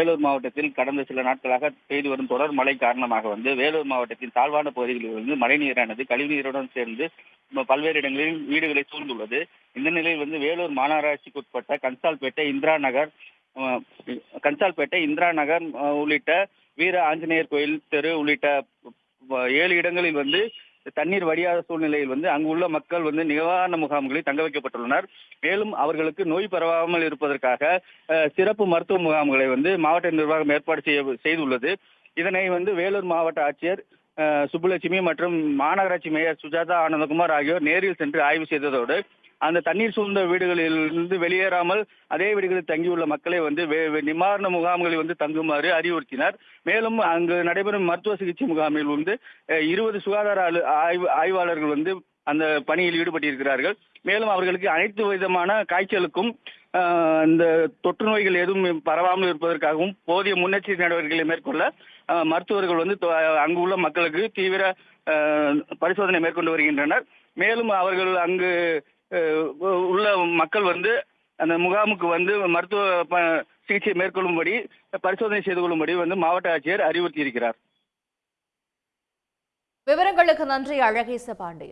வேலூர் மாவட்டத்தில் கடந்த சில நாட்களாக பெய்து வரும் தொடர் மழை காரணமாக வேலூர் மாவட்டத்தின் தாழ்வான பகுதிகளில் மழைநீரானது கழிவுநீருடன் சேர்ந்து பல்வேறு இடங்களில் வீடுகளை சூழ்ந்துள்ளது. இந்த நிலையில் வேலூர் மாநகராட்சிக்குட்பட்ட கன்சால்பேட்டை இந்திரா நகர் உள்ளிட்ட வீர ஆஞ்சநேயர் கோயில் தெரு உள்ளிட்ட 7 இடங்களில் தண்ணீர் வடியாத சூழ்நிலையில் அங்குள்ள மக்கள் நிவாரண முகாம்களில் தங்க வைக்கப்பட்டுள்ளனர். மேலும் அவர்களுக்கு நோய் பரவாமல் இருப்பதற்காக சிறப்பு மருத்துவ முகாம்களை மாவட்ட நிர்வாகம் ஏற்பாடு செய்துள்ளது. இதனை வேலூர் மாவட்ட ஆட்சியர் சுப்புலட்சுமி மற்றும் மாநகராட்சி மேயர் சுஜாதா ஆனந்தகுமார் ஆகியோர் நேரில் சென்று ஆய்வு செய்ததோடு அந்த தண்ணீர் சூழ்ந்த வீடுகளில் இருந்து வெளியேறாமல் அதே வீடுகளில் தங்கியுள்ள மக்களை நிவாரண முகாம்களில் தங்குமாறு அறிவுறுத்தினார். மேலும் அங்கு நடைபெறும் மருத்துவ சிகிச்சை முகாமில் 20 சுகாதார ஆய்வாளர்கள் அந்த பணியில் ஈடுபட்டிருக்கிறார்கள். மேலும் அவர்களுக்கு அனைத்து விதமான காய்ச்சலுக்கும் இந்த தொற்று நோய்கள் எதுவும் பரவாமல் இருப்பதற்காகவும் போதிய முன்னெச்சரிக்கை நடவடிக்கைகளை மேற்கொள்ள மருத்துவர்கள் அங்குள்ள மக்களுக்கு தீவிர பரிசோதனை மேற்கொண்டு வருகின்றனர். மேலும் அவர்கள் அங்கு உள்ள மக்கள் அந்த முகாமுக்கு மருத்துவ சிகிச்சை மேற்கொள்ளும்படி பரிசோதனை செய்து கொள்ளும்படி மாவட்ட ஆட்சியர் அறிவுறுத்தி இருக்கிறார். விவரங்களுக்கு நன்றி அழகேச பாண்டியன்.